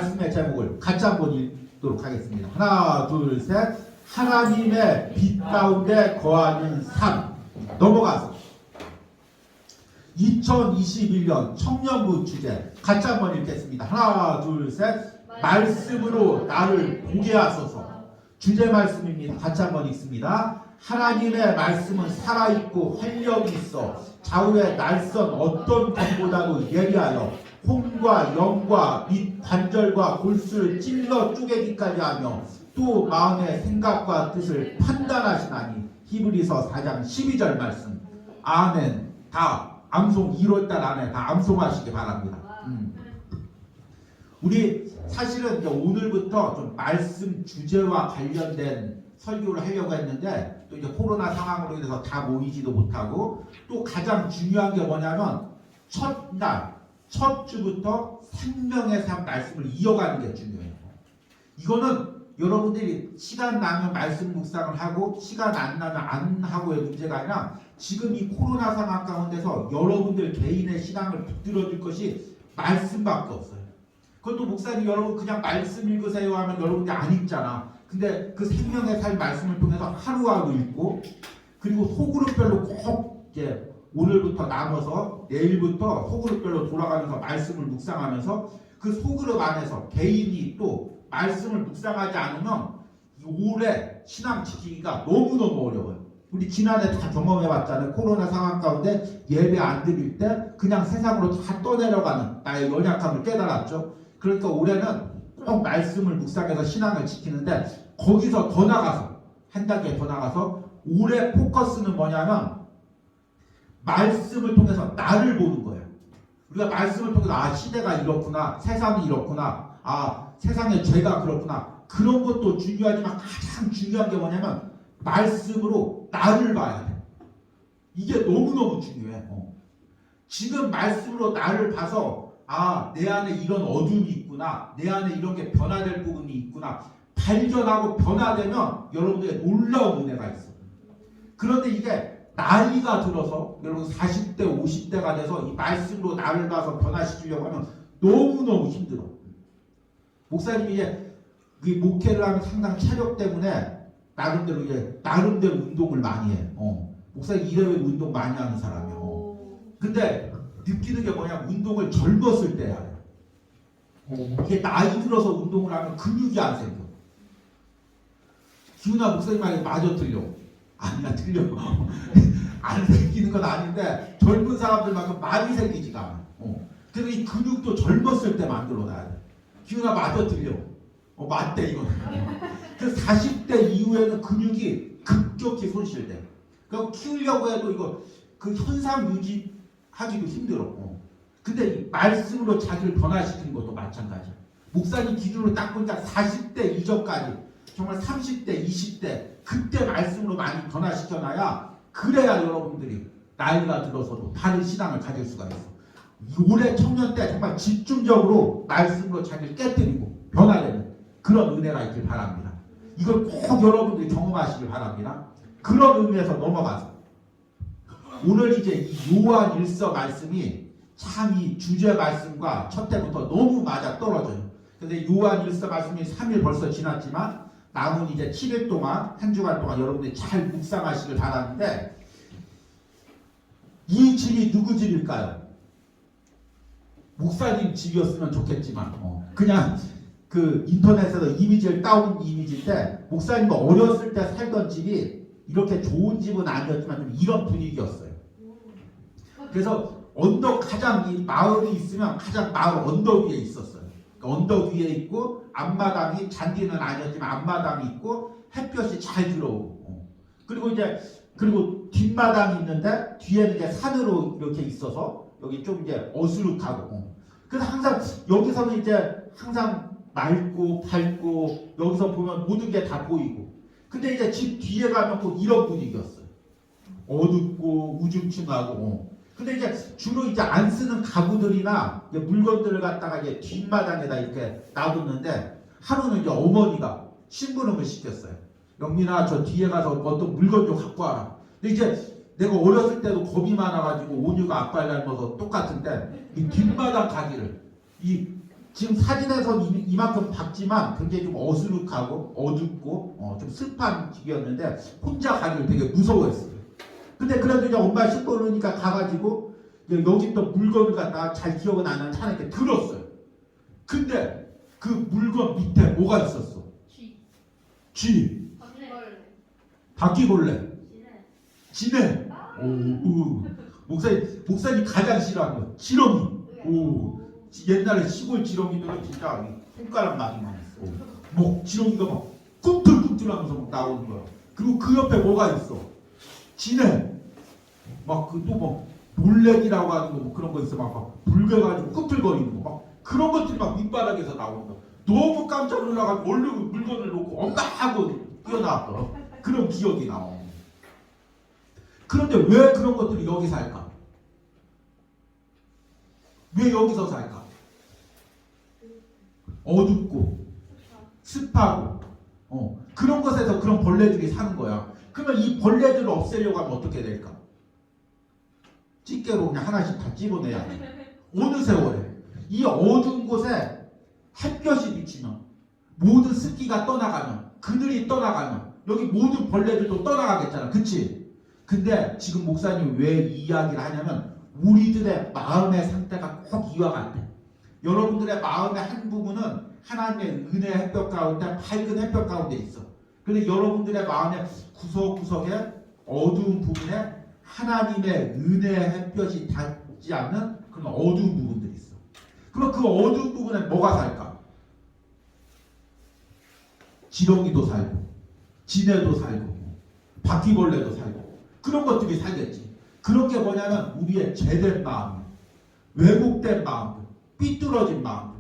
말씀의 제목을 같이 한번 읽도록 하겠습니다. 하나, 둘, 셋. 하나님의 빛 가운데 거하는 삶. 넘어가서 2021년 청년부 주제 같이 한번 읽겠습니다. 하나, 둘, 셋. 말씀으로 나를 보게 하소서. 주제 말씀입니다. 같이 한번 읽습니다. 하나님의 말씀은 살아있고 활력이 있어 좌우의 날선 어떤 검보다도 예리하여 혼과 영과 및 관절과 골수를 찔러 쪼개기까지 하며 또 마음의 생각과 뜻을 판단하시나니. 히브리서 4장 12절 말씀. 아멘. 다 암송 1월달 안에 다 암송하시기 바랍니다. 우리 사실은 이제 오늘부터 좀 말씀 주제와 관련된 설교를 하려고 했는데 또 이제 코로나 상황으로 인해서 다 모이지도 못하고 또 가장 중요한 게 뭐냐면 첫날 첫 주부터 생명의 삶 말씀을 이어가는 게 중요해요. 이거는 여러분들이 시간 나면 말씀 묵상을 하고 시간 안 나면 안 하고의 문제가 아니라 지금 이 코로나 상황 가운데서 여러분들 개인의 신앙을 붙들어줄 것이 말씀밖에 없어요. 그것도 목사님 여러분 그냥 말씀 읽으세요 하면 여러분들이 안 읽잖아. 근데 그 생명의 삶 말씀을 통해서 하루하루 읽고 그리고 소그룹별로 꼭 이제 오늘부터 나눠서 내일부터 소그룹별로 돌아가면서 말씀을 묵상하면서 그 소그룹 안에서 개인이 또 말씀을 묵상하지 않으면 오래 신앙 지키기가 너무너무 어려워요. 우리 지난해 다 경험해봤잖아요. 코로나 상황 가운데 예배 안 드릴 때 그냥 세상으로 다 떠내려가는 나의 연약함을 깨달았죠. 그러니까 올해는 꼭 말씀을 묵상해서 신앙을 지키는데 거기서 더 나가서 한 단계 더 나가서 올해 포커스는 뭐냐면 말씀을 통해서 나를 보는 거예요. 우리가 말씀을 통해서 아 시대가 이렇구나, 세상이 이렇구나, 아 세상의 죄가 그렇구나. 그런 것도 중요하지만 가장 중요한 게 뭐냐면 말씀으로 나를 봐야 돼. 이게 너무너무 중요해. 지금 말씀으로 나를 봐서 아, 내 안에 이런 어둠이 있구나. 내 안에 이런 게 변화될 부분이 있구나. 발견하고 변화되면 여러분들의 놀라운 은혜가 있어. 그런데 이게 나이가 들어서 여러분 40대, 50대가 돼서 이 말씀으로 나를 봐서 변화시키려고 하면 너무너무 힘들어. 목사님이 이제 목회를 하면 상당 체력 때문에 나름대로 운동을 많이 해. 목사님 이래외 운동 많이 하는 사람이야. 근데 느끼는 게 뭐냐, 운동을 젊었을 때 해야 돼. 이게 나이 들어서 운동을 하면 근육이 안 생겨. 기훈아 목사님 말이 맞아 틀려? 아니야 틀려. 안 생기는 건 아닌데 젊은 사람들만큼 많이 생기지가 않아. 그래서 이 근육도 젊었을 때 만들어놔야 돼. 기훈아 맞아 틀려? 맞대 이거는. 그래서 40대 이후에는 근육이 급격히 손실돼. 그리고 키우려고 해도 이거 그 현상 유지하기도 힘들어. 근데 이 말씀으로 자기를 변화시키는 것도 마찬가지야. 목사님 기준으로 딱 보니까 40대 이전까지 정말 30대, 20대 그때 말씀으로 많이 변화시켜놔야 그래야 여러분들이 나이가 들어서도 다른 신앙을 가질 수가 있어. 올해 청년 때 정말 집중적으로 말씀으로 자기를 깨뜨리고 변화되는 그런 은혜가 있길 바랍니다. 이걸 꼭 여러분들이 경험하시길 바랍니다. 그런 의미에서 넘어가서 오늘 이제 이 요한 1서 말씀이 참 이 주제 말씀과 첫 해부터 너무 맞아 떨어져요. 근데 요한 1서 말씀이 3일 벌써 지났지만 남은 이제 7일 동안 한 주간 동안 여러분들이 잘 묵상하시길 바라는데 이 집이 누구 집일까요? 목사님 집이었으면 좋겠지만 그냥 그 인터넷에서 이미지를 따온 이미지인데 목사님이 어렸을 때 살던 집이 이렇게 좋은 집은 아니었지만 좀 이런 분위기였어요. 그래서 언덕 가장 이 마을이 있으면 가장 마을 언덕 위에 있었어요. 그러니까 언덕 위에 있고 앞마당이 잔디는 아니었지만 앞마당이 있고 햇볕이 잘 들어오고 그리고 뒷마당이 있는데 뒤에는 이제 산으로 이렇게 있어서 여기 좀 이제 어수룩하고 그래서 항상 여기서는 이제 항상 맑고 밝고 여기서 보면 모든 게 다 보이고 근데 이제 집 뒤에 가면 꼭 이런 분위기였어요. 어둡고 우중충하고 근데 이제 주로 이제 안 쓰는 가구들이나 물건들을 갖다가 이제 뒷마당에다 이렇게 놔뒀는데 하루는 이제 어머니가 심부름을 시켰어요. 영민아 저 뒤에 가서 어떤 물건 좀 갖고 와라. 근데 이제 내가 어렸을 때도 겁이 많아가지고 온유가 아빠를 닮아서 똑같은데 이 뒷마당 가기를 이 지금 사진에서 이만큼 밝지만 굉장히 좀 어수룩하고 어둡고 좀 습한 집이었는데 혼자 가기를 되게 무서워했어요. 근데 그래도 이제 엄마 싣고 오니까 가가지고 여기 또 물건을 갖다가 잘 기억은 안 나는 차에 이렇게 들었어요. 근데 그 물건 밑에 뭐가 있었어? 쥐. 바퀴벌레. 지네. 목사님 가장 싫어하는 거. 지렁이. 옛날에 시골 지렁이들은 진짜 손가락만이만 했어. 지렁이가 막 꿈틀꿈틀하면서 막 나오는 거야. 그리고 그 옆에 뭐가 있어? 지네. 또 놀래기라고 하는 거 그런 거 있어. 막 불겨가지고 꿈틀거리는 거. 막 그런 것들이 막 밑바닥에서 나오는 거. 너무 깜짝 놀라가지고 얼른 물건을 놓고 엄마 하고 뛰어나왔더라. 그런 기억이 나와. 그런데 왜 그런 것들이 여기 살까? 왜 여기서 살까? 어둡고 습하고 그런 곳에서 그런 벌레들이 사는 거야. 그러면 이 벌레들을 없애려고 하면 어떻게 될까? 집게로 그냥 하나씩 다 집어내야 돼. 어느 세월에 이 어두운 곳에 햇볕이 비치면 모든 습기가 떠나가면 그늘이 떠나가면 여기 모든 벌레들도 떠나가겠잖아. 그치? 근데 지금 목사님 왜 이 이야기를 하냐면 우리들의 마음의 상태가 꼭 이와 같아. 여러분들의 마음의 한 부분은 하나님의 은혜 햇볕 가운데 밝은 햇볕 가운데 있어. 근데 여러분들의 마음의 구석구석에 어두운 부분에 하나님의 은혜 햇볕이 닿지 않는 그런 어두운 부분들이 있어. 그럼 그 어두운 부분에 뭐가 살까? 지렁이도 살고 지네도 살고 바퀴벌레도 살고 그런 것들이 살겠지. 그런 게 뭐냐면 우리의 죄된 마음, 왜곡된 마음, 삐뚤어진 마음.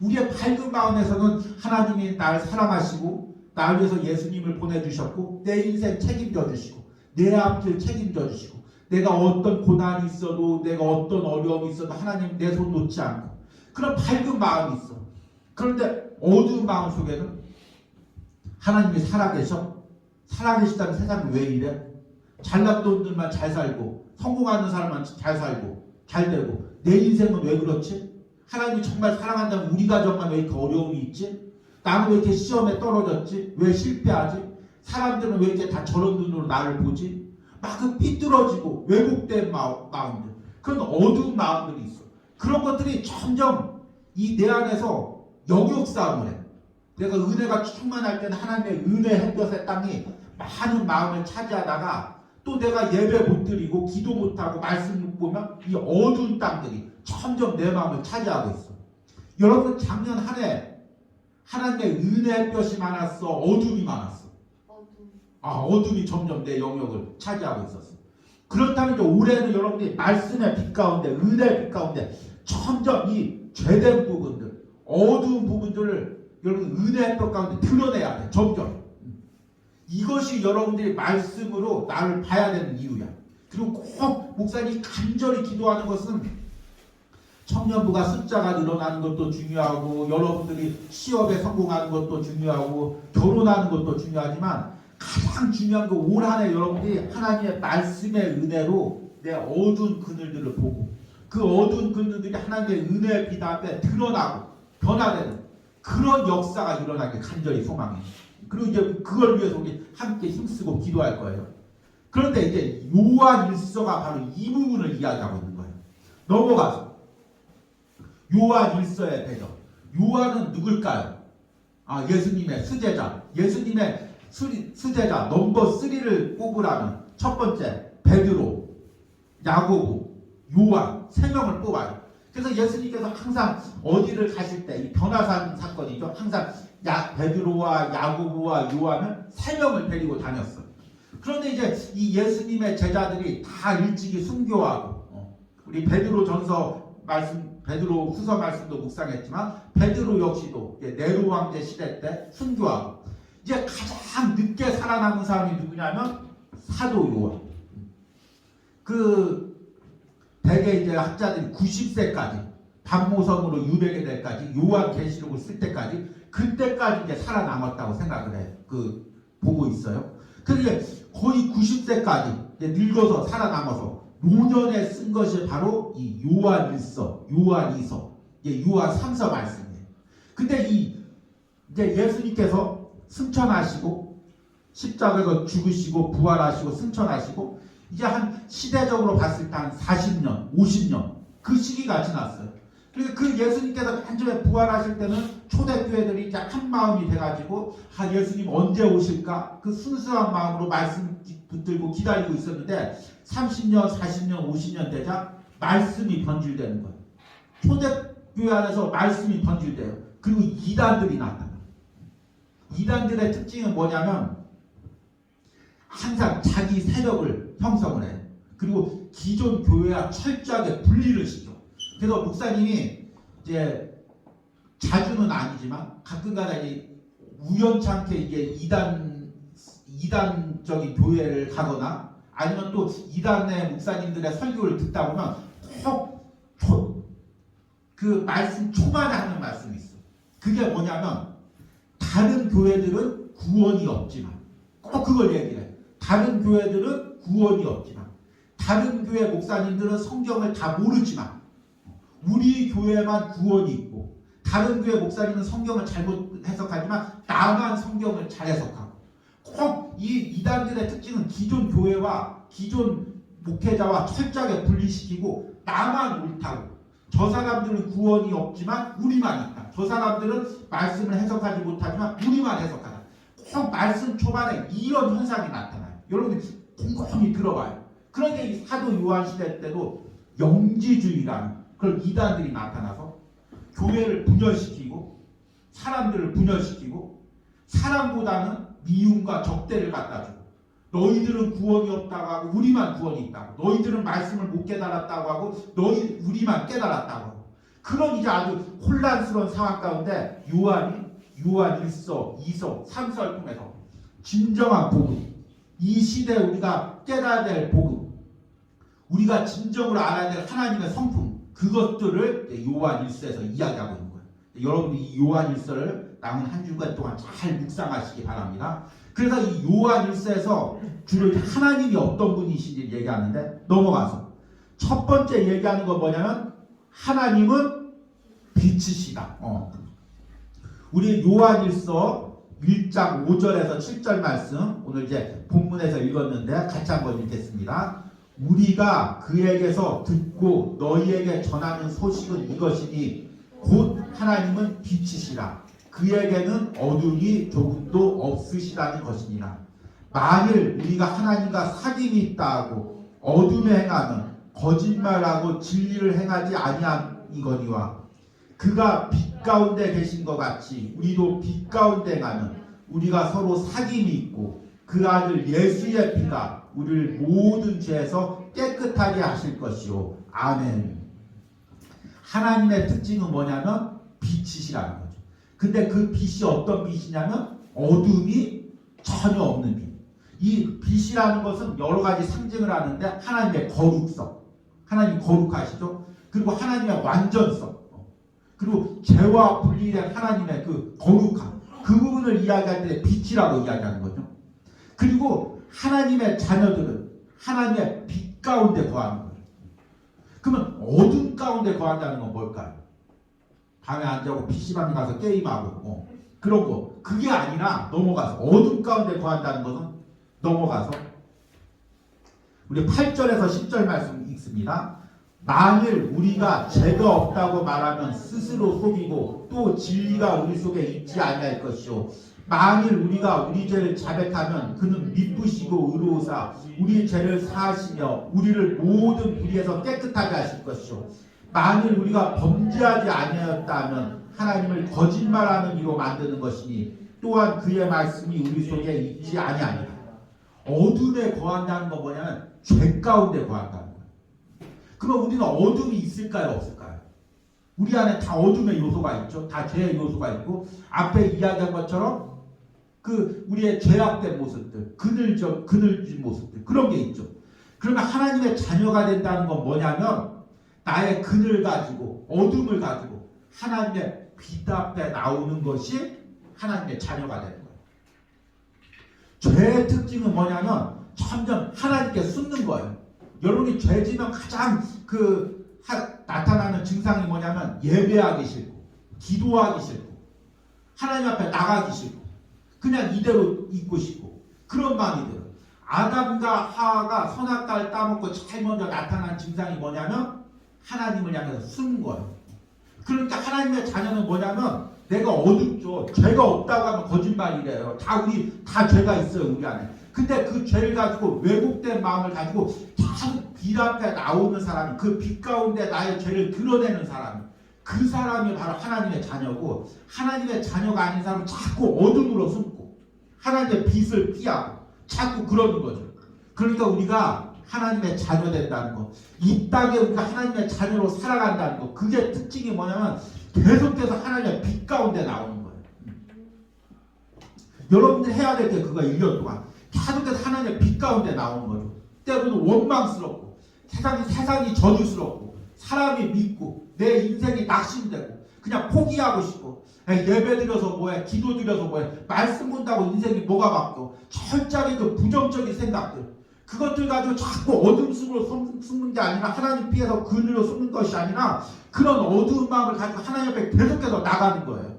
우리의 밝은 마음에서는 하나님이 날 사랑하시고 날 위해서 예수님을 보내주셨고 내 인생 책임져 주시고 내 앞길 책임져 주시고 내가 어떤 고난이 있어도 내가 어떤 어려움이 있어도 하나님 내 손 놓지 않고 그런 밝은 마음이 있어. 그런데 어두운 마음 속에는 하나님이 살아계셔? 살아계시다면 세상이 왜 이래? 잘난 돈들만 잘 살고 성공하는 사람만 잘 살고 잘 되고 내 인생은 왜 그렇지? 하나님이 정말 사랑한다면 우리 가정만 왜 이렇게 어려움이 있지? 나는 왜 이렇게 시험에 떨어졌지? 왜 실패하지? 사람들은 왜 이렇게 다 저런 눈으로 나를 보지? 막 그 삐뚤어지고 왜곡된 마음들 그런 어두운 마음들이 있어. 그런 것들이 점점 이 내 안에서 영역 싸움을 해. 내가 은혜가 충만할 때는 하나님의 은혜 햇볕의 땅이 많은 마음을 차지하다가 또 내가 예배 못 드리고 기도 못하고 말씀 못 보면 이 어두운 땅들이 점점 내 마음을 차지하고 있어. 여러분 작년 한 해 하나님의 은혜 햇볕이 많았어? 어둠이 많았어? 어둠이 점점 내 영역을 차지하고 있었어. 그렇다면 이제 올해는 여러분들이 말씀의 빛 가운데 은혜의 빛 가운데 점점 이 죄된 부분들 어두운 부분들을 여러분 은혜의 햇볕 가운데 드러내야 돼. 점점. 이것이 여러분들이 말씀으로 나를 봐야 되는 이유야. 그리고 꼭 목사님이 간절히 기도하는 것은 청년부가 숫자가 늘어나는 것도 중요하고 여러분들이 취업에 성공하는 것도 중요하고 결혼하는 것도 중요하지만 가장 중요한 건 올 한 해 여러분들이 하나님의 말씀의 은혜로 내 어두운 그늘들을 보고 그 어두운 그늘들이 하나님의 은혜의 빛 앞에 드러나고 변화되는 그런 역사가 일어나길 간절히 소망해. 그리고 이제 그걸 위해서 우리 함께 힘쓰고 기도할 거예요. 그런데 이제 요한 1서가 바로 이 부분을 이야기하고 있는 거예요. 넘어가서 요한 1서의 배경. 요한은 누굴까요? 예수님의 수제자. 예수님의 수제자 넘버 3를 뽑으라면 첫 번째 베드로, 야고보, 요한 3명을 뽑아요. 그래서 예수님께서 항상 어디를 가실 때 이 변화산 사건이죠. 항상 베드로와 야고보와 요한은 3명을 데리고 다녔어요. 그런데 이제 이 예수님의 제자들이 다 일찍이 순교하고 우리 베드로 전서 말씀, 베드로 후서 말씀도 묵상했지만 베드로 역시도 네로 황제 시대 때 순교하고 이제 가장 늦게 살아남은 사람이 누구냐면 사도 요한. 대개 이제 학자들이 90세까지 반모섬으로 유배게 될 때까지 요한계시록을 쓸 때까지 그때까지 이제 살아남았다고 생각을 해. 보고 있어요. 그게 거의 90세까지 늙어서 살아남아서 노년에 쓴 것이 바로 이 요한 1서, 요한 2서, 요한 3서 말씀이에요. 근데 이제 예수님께서 승천하시고 십자가에서 죽으시고 부활하시고 승천하시고 이제 한 시대적으로 봤을 때 한 40년, 50년 그 시기가 지났어요. 그러니까 그 예수님께서 한점에 부활하실 때는 초대교회들이 이제 한 마음이 돼가지고 예수님 언제 오실까? 그 순수한 마음으로 말씀 붙들고 기다리고 있었는데 30년, 40년, 50년 되자 말씀이 번질되는 거예요. 초대교회 안에서 말씀이 번질돼요. 그리고 이단들이 나타나요. 이단들의 특징은 뭐냐면 항상 자기 세력을 형성을 해요. 그리고 기존 교회와 철저하게 분리를 시켜. 그래서 목사님이 이제 자주는 아니지만 가끔가다 우연찮게 이게 이단적인 교회를 가거나 아니면 또 이단의 목사님들의 설교를 듣다 보면 그 말씀 초반에 하는 말씀이 있어. 그게 뭐냐면 다른 교회들은 구원이 없지만 꼭 그걸 얘기해. 다른 교회들은 구원이 없지만 다른 교회 목사님들은 성경을 다 모르지만 우리 교회만 구원이 있고 다른 교회 목사님은 성경을 잘못 해석하지만 나만 성경을 잘 해석하고 꼭 이 이단들의 특징은 기존 교회와 기존 목회자와 철저하게 분리시키고 나만 옳다고 저 사람들은 구원이 없지만 우리만 있다. 저 사람들은 말씀을 해석하지 못하지만 우리만 해석하다. 꼭 말씀 초반에 이런 현상이 나타나요. 여러분들 곰곰이 들어봐요. 그러니까 이 사도 요한 시대 때도 영지주의라는 그런 이단들이 나타나서 교회를 분열시키고 사람들을 분열시키고 사람보다는 미움과 적대를 갖다 주고 너희들은 구원이 없다고 하고 우리만 구원이 있다고 너희들은 말씀을 못 깨달았다고 하고 우리만 깨달았다고 하고 그런 이제 아주 혼란스러운 상황 가운데 요한 1서, 2서, 3서를 통해서 진정한 복음 이 시대에 우리가 깨달아야 될 복음 우리가 진정으로 알아야 될 하나님의 성품 그것들을 요한 1서에서 이야기하고 있는 거예요. 여러분이 이 요한 1서를 남은 한 주간 동안 잘 묵상하시기 바랍니다. 그래서 이 요한 1서에서 주로 하나님이 어떤 분이신지 얘기하는데 넘어가서 첫 번째 얘기하는 건 뭐냐면 하나님은 빛이시다. 우리 요한 1서 1장 5절에서 7절 말씀 오늘 이제 본문에서 읽었는데 같이 한번 읽겠습니다. 우리가 그에게서 듣고 너희에게 전하는 소식은 이것이니 곧 하나님은 빛이시라. 그에게는 어둠이 조금도 없으시라는 것이니라. 만일 우리가 하나님과 사귐이 있다 하고 어둠에 행하면 거짓말하고 진리를 행하지 아니하니거니와 그가 빛 가운데 계신 것 같이 우리도 빛 가운데 행하면 우리가 서로 사귐이 있고 그 아들 예수의 피가 우리를 모든 죄에서 깨끗하게 하실 것이요. 아멘. 하나님의 특징은 뭐냐면 빛이시라는 거죠. 근데 그 빛이 어떤 빛이냐면 어둠이 전혀 없는 빛. 이 빛이라는 것은 여러 가지 상징을 하는데 하나님의 거룩성, 하나님 거룩하시죠. 그리고 하나님의 완전성, 그리고 죄와 분리된 하나님의 그 거룩함, 그 부분을 이야기할 때 빛이라고 이야기하는 거죠. 그리고 하나님의 자녀들은 하나님의 빛 가운데 거하는 거예요. 그러면 어둠 가운데 거한다는 건 뭘까요? 밤에 안 자고 PC방에 가서 게임하고 그런 거. 그게 아니라 넘어가서 어둠 가운데 거한다는 것은 넘어가서 우리 8절에서 10절 말씀 읽습니다. 만일 우리가 죄가 없다고 말하면 스스로 속이고 또 진리가 우리 속에 있지 아니할 것이요. 만일 우리가 우리 죄를 자백하면 그는 미쁘시고 의로우사 우리 죄를 사하시며 우리를 모든 불의에서 깨끗하게 하실 것이요. 만일 우리가 범죄하지 아니하였다면 하나님을 거짓말하는 이로 만드는 것이니 또한 그의 말씀이 우리 속에 있지 아니하니라. 어둠에 거한다는 건 뭐냐면 죄 가운데 거한다는 거예요. 그럼 우리는 어둠이 있을까요, 없을까요? 우리 안에 다 어둠의 요소가 있죠. 다 죄의 요소가 있고 앞에 이야기한 것처럼 그 우리의 죄악된 모습들, 그늘진 모습들 그런 게 있죠. 그러면 하나님의 자녀가 된다는 건 뭐냐면 나의 그늘 가지고 어둠을 가지고 하나님의 빛 앞에 나오는 것이 하나님의 자녀가 되는 거예요. 죄의 특징은 뭐냐면 점점 하나님께 숨는 거예요. 여러분이 죄 지면 가장 나타나는 증상이 뭐냐면 예배하기 싫고 기도하기 싫고 하나님 앞에 나가기 싫고 그냥 이대로 있고 싶고 그런 마음이 들어요. 아담과 하와가 선악과를 따먹고 제일 먼저 나타난 증상이 뭐냐면 하나님을 향해서 숨은 거예요. 그러니까 하나님의 자녀는 뭐냐면 내가 어둡죠. 죄가 없다고 하면 거짓말이래요. 우리 다 죄가 있어요, 우리 안에. 근데 그 죄를 가지고 왜곡된 마음을 가지고 계속 빛 앞에 나오는 사람이 그 빛 가운데 나의 죄를 드러내는 사람이 그 사람이 바로 하나님의 자녀고 하나님의 자녀가 아닌 사람은 자꾸 어둠으로 숨고 하나님의 빛을 피하고 자꾸 그러는 거죠. 그러니까 우리가 하나님의 자녀 된다는 거, 이 땅에 우리가 하나님의 자녀로 살아간다는 거, 그게 특징이 뭐냐면 계속해서 하나님의 빛 가운데 나오는 거예요. 여러분들 해야 될 게 그거 1년 동안 계속해서 하나님의 빛 가운데 나오는 거죠. 때로는 원망스럽고 세상이 저주스럽고 사람이 믿고 내 인생이 낙심되고 그냥 포기하고 싶고 예배 드려서 뭐해, 기도 드려서 뭐해, 말씀 본다고 인생이 뭐가 바뀌어. 철저하게 그 부정적인 생각들 그것들 가지고 자꾸 어둠 속으로 숨는 게 아니라 하나님 피해서 그늘로 숨는 것이 아니라 그런 어두운 마음을 가지고 하나님 앞에 계속해서 나가는 거예요.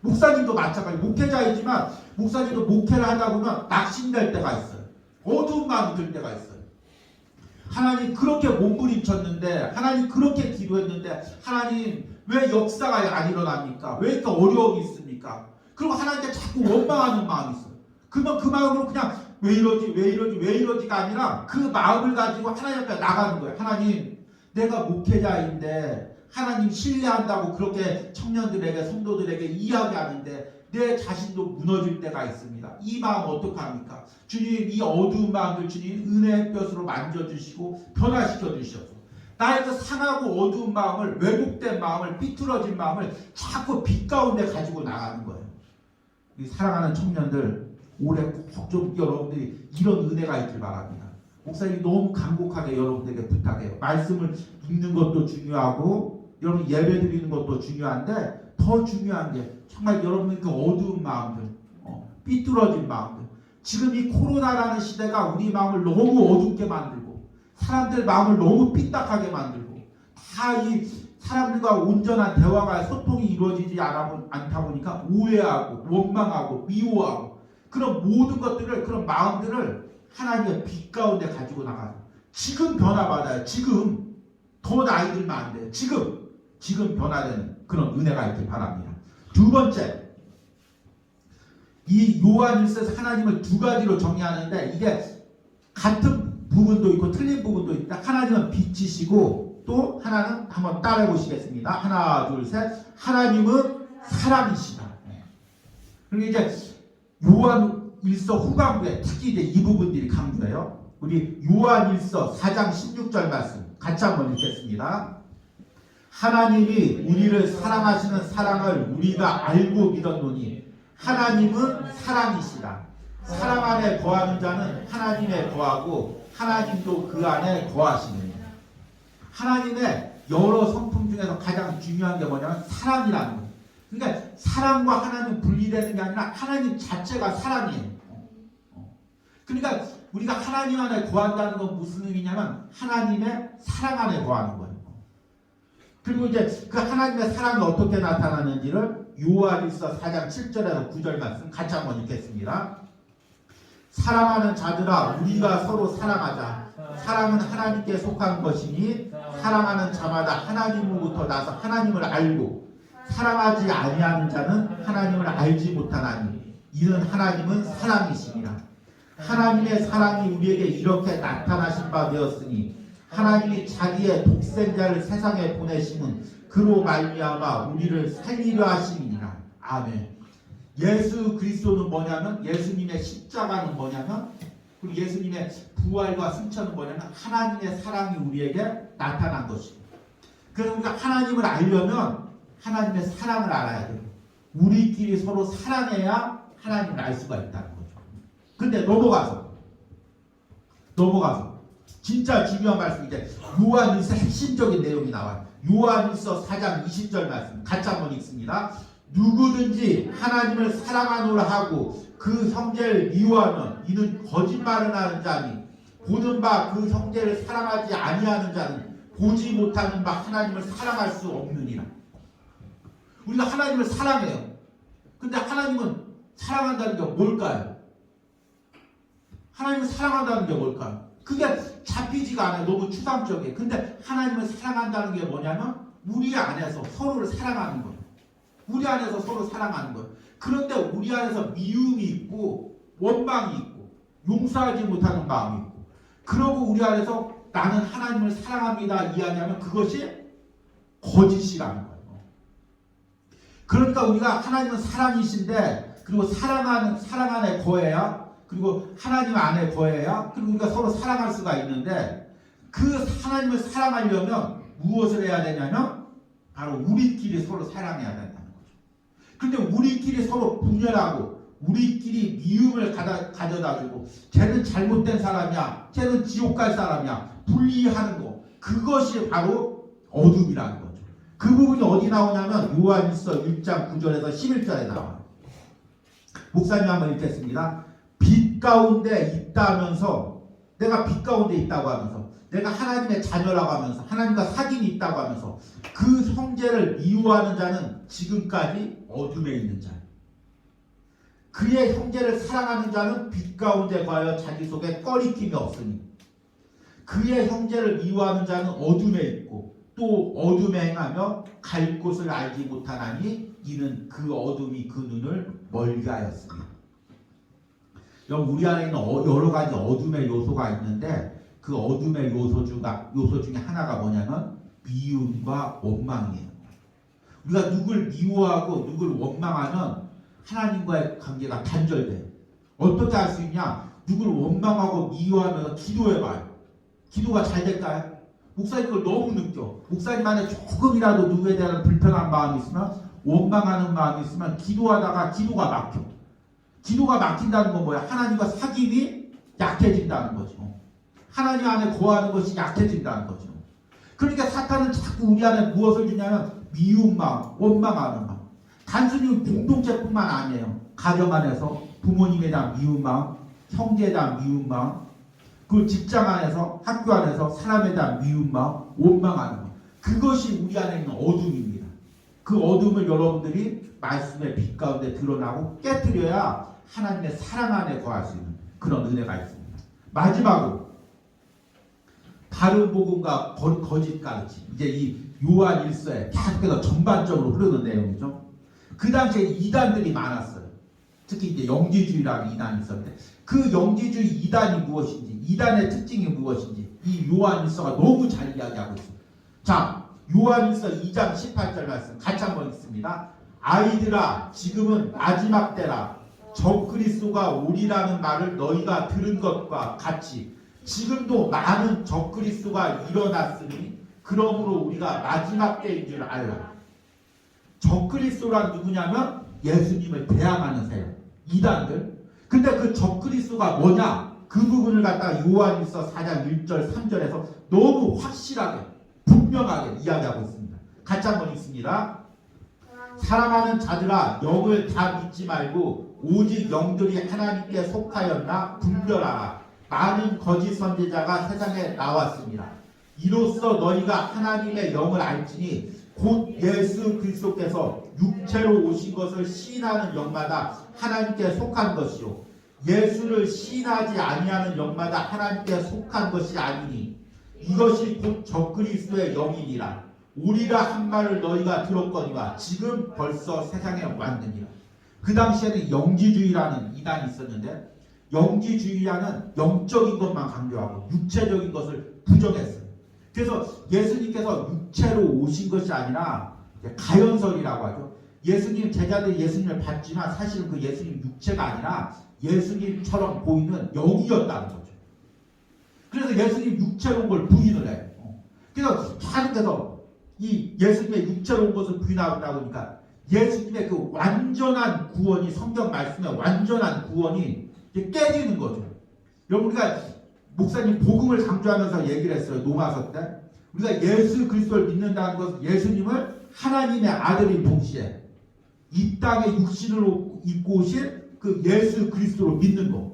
목사님도 마찬가지. 목회자이지만 목사님도 목회를 하다 보면 낙심될 때가 있어요. 어두운 마음이 들 때가 있어요. 하나님 그렇게 몸부림쳤는데 하나님 그렇게 기도했는데 하나님 왜 역사가 안 일어납니까? 왜 이렇게 어려움이 있습니까? 그리고 하나님께 자꾸 원망하는 마음이 있어요. 그러면 그 마음으로 그냥 왜 이러지가 아니라 그 마음을 가지고 하나님 앞에 나가는 거예요. 하나님 내가 목회자인데 하나님 신뢰한다고 그렇게 청년들에게 성도들에게 이야기하는데 내 자신도 무너질 때가 있습니다. 이 마음 어떡합니까? 주님 이 어두운 마음을 주님 은혜의 볕으로 만져주시고 변화시켜 주셔서 나의 그 상하고 어두운 마음을 왜곡된 마음을 삐뚤어진 마음을 자꾸 빛 가운데 가지고 나가는 거예요. 이 사랑하는 청년들 올해 꼭 좀 여러분들이 이런 은혜가 있길 바랍니다. 목사님이 너무 간곡하게 여러분들에게 부탁해요. 말씀을 읽는 것도 중요하고 여러분 예배 드리는 것도 중요한데 더 중요한 게 정말 여러분의 그 어두운 마음들, 삐뚤어진 마음들. 지금 이 코로나라는 시대가 우리 마음을 너무 어둡게 만들고 사람들 마음을 너무 삐딱하게 만들고 다 이 사람들과 온전한 대화가 소통이 이루어지지 않다 보니까 오해하고 원망하고 미워하고 그런 모든 것들을 그런 마음들을 하나님의 빛 가운데 가지고 나가요. 지금 변화받아요. 지금 더 나이 들면 안 돼요. 지금 변화되는 그런 은혜가 있길 바랍니다. 두 번째, 이 요한일서에서 하나님을 두 가지로 정의하는데 이게 같은 부분도 있고 틀린 부분도 있다. 하나님은 빛이시고 또 하나는 한번 따라해 보시겠습니다. 하나 둘 셋. 하나님은 사랑이시다. 그리고 이제 요한일서 후반부에 특히 이제 이 부분들이 강조해요. 우리 요한일서 4장 16절 말씀 같이 한번 읽겠습니다. 하나님이 우리를 사랑하시는 사랑을 우리가 알고 믿었노니 하나님은 사랑이시다. 사랑 안에 거하는 자는 하나님에 거하고 하나님도 그 안에 거하시느니라. 하나님의 여러 성품 중에서 가장 중요한 게 뭐냐면 사랑이라는 거예요. 그러니까 사랑과 하나님은 분리되는 게 아니라 하나님 자체가 사랑이에요. 그러니까 우리가 하나님 안에 거한다는 건 무슨 의미냐면 하나님의 사랑 안에 거하는 거예요. 그리고 이제 그 하나님의 사랑이 어떻게 나타나는지를 요한일서 4장 7절에서 9절 말씀 같이 한번 읽겠습니다. 사랑하는 자들아 우리가 서로 사랑하자. 사랑은 하나님께 속한 것이니 사랑하는 자마다 하나님으로부터 나서 하나님을 알고 사랑하지 아니하는 자는 하나님을 알지 못하나니 이는 하나님은 사랑이시니라. 하나님의 사랑이 우리에게 이렇게 나타나신 바 되었으니 하나님이 자기의 독생자를 세상에 보내심은 그로 말미암아 우리를 살리려 하심이니라. 아멘. 예수 그리스도는 뭐냐면 예수님의 십자가는 뭐냐면 그리고 예수님의 부활과 승천은 뭐냐면 하나님의 사랑이 우리에게 나타난 것이고 그래서 우리가 하나님을 알려면 하나님의 사랑을 알아야 돼요. 우리끼리 서로 사랑해야 하나님을 알 수가 있다는 거죠. 근데 넘어가서 진짜 중요한 말씀인데 요한일서 핵심적인 내용이 나와요. 요한일서 4장 20절 말씀 같이 한번 읽습니다. 누구든지 하나님을 사랑하노라 하고 그 형제를 미워하면 이는 거짓말을 하는 자니 보는 바 그 형제를 사랑하지 아니하는 자는 보지 못하는 바 하나님을 사랑할 수 없느니라. 우리가 하나님을 사랑해요. 근데 하나님은 사랑한다는 게 뭘까요? 하나님을 사랑한다는 게 뭘까요? 그게 잡히지가 않아요. 너무 추상적이에요. 근데 하나님을 사랑한다는 게 뭐냐면 우리 안에서 서로를 사랑하는 거예요. 우리 안에서 서로 사랑하는 거예요. 그런데 우리 안에서 미움이 있고 원망이 있고 용서하지 못하는 마음이 있고, 그러고 우리 안에서 나는 하나님을 사랑합니다 이야기하면 그것이 거짓이라는 거예요. 그러니까 우리가 하나님은 사랑이신데, 그리고 사랑 안에 거해야, 그리고 하나님 안에 거해야, 그리고 우리가 서로 사랑할 수가 있는데, 그 하나님을 사랑하려면 무엇을 해야 되냐면 바로 우리끼리 서로 사랑해야 된다는 거죠. 그런데 우리끼리 서로 분열하고 우리끼리 미움을 가져다주고 쟤는 잘못된 사람이야, 쟤는 지옥 갈 사람이야, 분리하는 거, 그것이 바로 어둠이라는 거죠. 그 부분이 어디 나오냐면 요한일서 1장 9절에서 11절에 나와요. 목사님 한번 읽겠습니다. 빛 가운데 있다면서, 내가 빛 가운데 있다고 하면서, 내가 하나님의 자녀라고 하면서, 하나님과 사귐이 있다고 하면서 그 형제를 미워하는 자는 지금까지 어둠에 있는 자, 그의 형제를 사랑하는 자는 빛 가운데 거하여 자기 속에 꺼리낌이 없으니, 그의 형제를 미워하는 자는 어둠에 있고 또 어둠에 행하며 갈 곳을 알지 못하나니 이는 그 어둠이 그 눈을 멀게 하였습니다. 여러분, 우리 안에 있는 여러 가지 어둠의 요소가 있는데 그 어둠의 요소 중에 하나가 뭐냐면 미움과 원망이에요. 우리가 누굴 미워하고 누굴 원망하면 하나님과의 관계가 단절돼요. 어떻게 할 수 있냐? 누굴 원망하고 미워하면서 기도해봐요. 기도가 잘 될까요? 목사님 그걸 너무 느껴. 목사님 안에 조금이라도 누구에 대한 불편한 마음이 있으면, 원망하는 마음이 있으면 기도하다가 기도가 막혀. 기도가 막힌다는 건 뭐야? 하나님과 사귐이 약해진다는 거죠. 하나님 안에 거하는 것이 약해진다는 거죠. 그러니까 사탄은 자꾸 우리 안에 무엇을 주냐면 미운 마음, 원망하는 마음. 단순히 공동체뿐만 아니에요. 가정 안에서 부모님에 대한 미운 마음, 형제에 대한 미운 마음, 그 직장 안에서, 학교 안에서 사람에 대한 미운 마음, 원망하는 마음. 그것이 우리 안에 있는 어둠입니다. 그 어둠을 여러분들이 말씀의 빛 가운데 드러나고 깨뜨려야 하나님의 사랑 안에 거할 수 있는 그런 은혜가 있습니다. 마지막으로 바른 복음과 거짓 가르침. 이제 이 요한 1서에 계속해서 전반적으로 흐르는 내용이죠. 그 당시에 이단들이 많았어요. 특히 이제 영지주의라는 이단이 있었는데, 그 영지주의 이단이 무엇인지, 이단의 특징이 무엇인지 이 요한 1서가 너무 잘 이야기하고 있습니다. 자, 요한 1서 2장 18절 말씀 같이 한번 읽습니다. 아이들아, 지금은 마지막 때라. 적그리스도가 오리라는 말을 너희가 들은 것과 같이 지금도 많은 적그리스도가 일어났으니 그러므로 우리가 마지막 때인 줄 알라. 적그리스도란 누구냐면 예수님을 대항하는 세력, 이단들. 근데 그 적그리스도가 뭐냐? 그 부분을 갖다가 요한일서 4장 1절 3절에서 너무 확실하게 분명하게 이야기하고 있습니다. 같이 한번 읽습니다. 사랑하는 자들아, 영을 다 믿지 말고 오직 영들이 하나님께 속하였나 분별하라. 많은 거짓 선지자가 세상에 나왔습니다. 이로써 너희가 하나님의 영을 알지니 곧 예수 그리스도께서 육체로 오신 것을 시인하는 영마다 하나님께 속한 것이요, 예수를 시인하지 아니하는 영마다 하나님께 속한 것이 아니니 이것이 곧 적그리스도의 영이니라. 오리라 한 말을 너희가 들었거니와 지금 벌써 세상에 왔느니라. 그 당시에는 영지주의라는 이단이 있었는데, 영지주의라는 영적인 것만 강조하고 육체적인 것을 부정했어요. 그래서 예수님께서 육체로 오신 것이 아니라 가연설이라고 하죠. 예수님, 제자들이 예수님을 봤지만 사실은 그 예수님 육체가 아니라 예수님처럼 보이는 영이었다는 거죠. 그래서 예수님 육체로 온 걸 부인을 해요. 그래서 계속해서 이 예수님의 육체로 온 것을 부인하다 보니까 예수님의 그 완전한 구원이, 성경 말씀의 완전한 구원이 깨지는 거죠. 여러분, 우리가 목사님 복음을 강조하면서 얘기를 했어요. 노마서 때 우리가 예수 그리스도를 믿는다는 것은 예수님을 하나님의 아들인 동시에 이 땅에 육신으로 입고 오신 그 예수 그리스도로 믿는 거.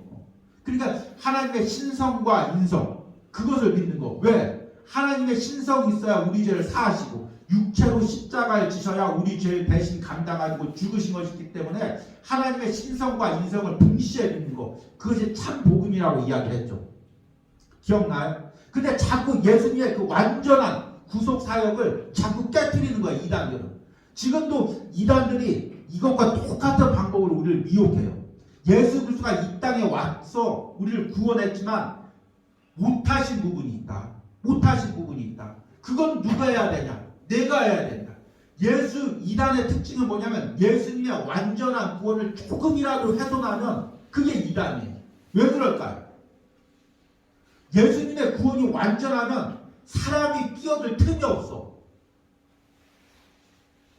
그러니까 하나님의 신성과 인성, 그것을 믿는 거. 왜? 하나님의 신성이 있어야 우리 죄를 사하시고 육체로 십자가를 지셔야 우리 죄의 배신 감당하고 죽으신 것이기 때문에 하나님의 신성과 인성을 동시에 믿는 것, 그것이 참 복음이라고 이야기했죠. 기억나요? 근데 자꾸 예수님의 그 완전한 구속 사역을 자꾸 깨뜨리는 거예요. 이단들은. 지금도 이단들이 이것과 똑같은 방법으로 우리를 미혹해요. 예수 그리스도가 이 땅에 와서 우리를 구원했지만 못하신 부분이 있다. 못하신 부분이 있다. 그건 누가 해야 되냐? 내가 해야 된다. 이단의 특징은 뭐냐면 예수님의 완전한 구원을 조금이라도 훼손하면 그게 이단이에요. 왜 그럴까요? 예수님의 구원이 완전하면 사람이 끼어들 틈이 없어.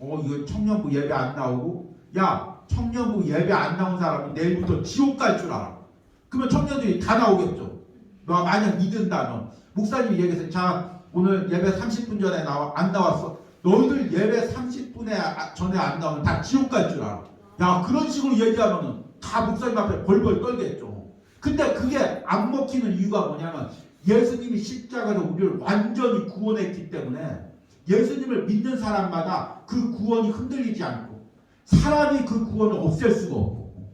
이거 청년부 예배 안 나오고, 야, 청년부 예배 안 나온 사람은 내일부터 지옥 갈 줄 알아. 그러면 청년들이 다 나오겠죠. 너 만약 믿는다면. 목사님이 얘기했어요. 자, 오늘 예배 30분 전에 안 나왔어. 너희들 예배 30분에 전에 안 나오면 다 지옥 갈 줄 알아. 야, 그런 식으로 얘기하면은 다 목사님 앞에 벌벌 떨겠죠. 근데 그게 안 먹히는 이유가 뭐냐면 예수님이 십자가로 우리를 완전히 구원했기 때문에 예수님을 믿는 사람마다 그 구원이 흔들리지 않고 사람이 그 구원을 없앨 수가 없고.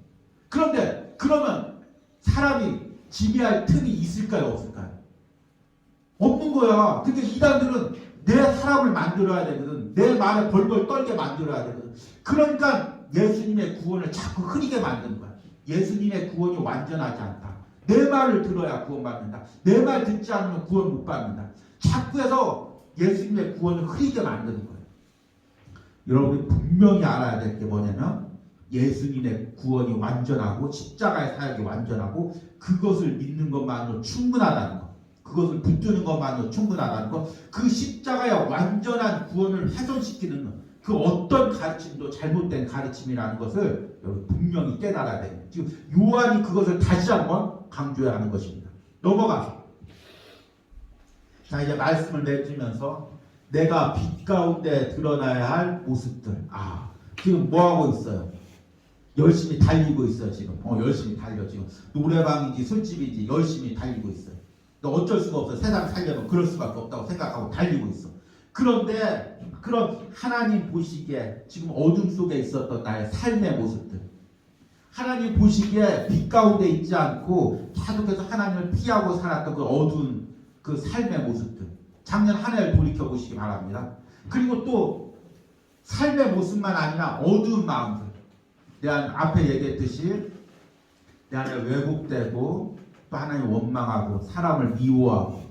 그런데 그러면 사람이 지배할 틈이 있을까요? 없을까요? 없는 거야. 근데 이단들은 내 사람을 만들어야 되거든. 내 말에 벌벌 떨게 만들어야 되거든. 그러니까 예수님의 구원을 자꾸 흐리게 만드는 거야. 예수님의 구원이 완전하지 않다. 내 말을 들어야 구원받는다. 내 말 듣지 않으면 구원 못 받는다. 자꾸 해서 예수님의 구원을 흐리게 만드는 거예요. 여러분이 분명히 알아야 될 게 뭐냐면 예수님의 구원이 완전하고 십자가의 사역이 완전하고 그것을 믿는 것만으로 충분하다는 것. 그것을 붙드는 것만으로 충분하다는 것. 그 십자가의 완전한 구원을 훼손시키는 그 어떤 가르침도 잘못된 가르침이라는 것을 여러분 분명히 깨달아야 돼요. 지금 요한이 그것을 다시 한번 강조해야 하는 것입니다. 넘어가서 자, 이제 말씀을 맺으면서 내가 빛 가운데 드러나야 할 모습들. 지금 뭐하고 있어요? 열심히 달리고 있어요. 지금 열심히 달려. 지금 노래방인지 술집인지 열심히 달리고 있어요. 너 어쩔 수가 없어. 세상 살려면 그럴 수밖에 없다고 생각하고 달리고 있어. 그런데 그런 하나님 보시기에 지금 어둠 속에 있었던 나의 삶의 모습들, 하나님 보시기에 빛 가운데 있지 않고 계속해서 하나님을 피하고 살았던 그 어두운 그 삶의 모습들, 작년 한 해를 돌이켜 보시기 바랍니다. 그리고 또 삶의 모습만 아니라 어두운 마음들, 내 앞에 얘기했듯이 내 안에 왜곡되고 또 하나님 원망하고 사람을 미워하고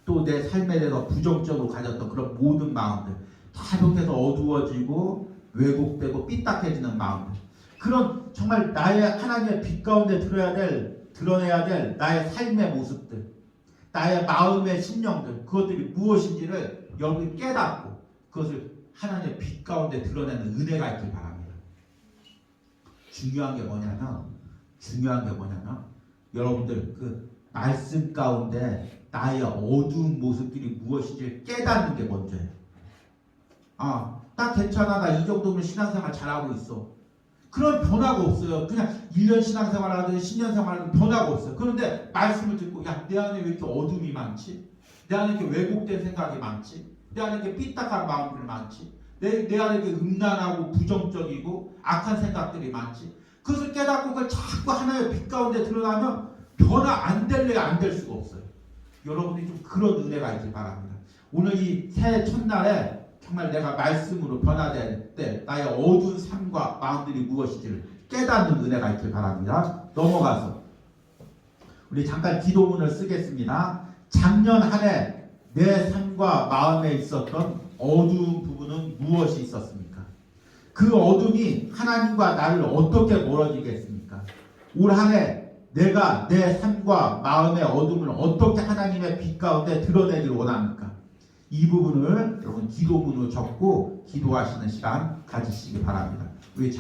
또 내 삶에 대해서 부정적으로 가졌던 그런 모든 마음들, 계속해서 어두워지고 왜곡되고 삐딱해지는 마음들, 그런 정말 나의 하나님의 빛 가운데 드러내야 될 나의 삶의 모습들, 나의 마음의 심령들, 그것들이 무엇인지를 여러분이 깨닫고 그것을 하나님의 빛 가운데 드러내는 은혜가 있길 바랍니다. 중요한 게 뭐냐면 여러분들 그 말씀 가운데 나의 어두운 모습들이 무엇인지 깨닫는 게 먼저예요. 딱 괜찮아. 나 이 정도면 신앙생활 잘하고 있어. 그런 변화가 없어요. 그냥 1년 신앙생활 하든 10년 생활 하든 변화가 없어요. 그런데 말씀을 듣고 야, 내 안에 왜 이렇게 어둠이 많지? 내 안에 이렇게 왜곡된 생각이 많지? 내 안에 이렇게 삐딱한 마음들이 많지? 내 안에 이렇게 음란하고 부정적이고 악한 생각들이 많지? 그것을 깨닫고 그걸 자꾸 하나의 빛 가운데 드러나면 변화 안 될래 안 될 수가 없어요. 여러분이 좀 그런 은혜가 있길 바랍니다. 오늘 이 새해 첫날에 정말 내가 말씀으로 변화될 때 나의 어두운 삶과 마음들이 무엇인지를 깨닫는 은혜가 있길 바랍니다. 넘어가서 우리 잠깐 기도문을 쓰겠습니다. 작년 한 해 내 삶과 마음에 있었던 어두운 부분은 무엇이 있었습니까? 그 어둠이 하나님과 나를 어떻게 멀어지겠습니까? 올 한 해 내가 내 삶과 마음의 어둠을 어떻게 하나님의 빛 가운데 드러내기를 원합니까? 이 부분을 여러분 기도문으로 적고 기도하시는 시간 가지시기 바랍니다. 우리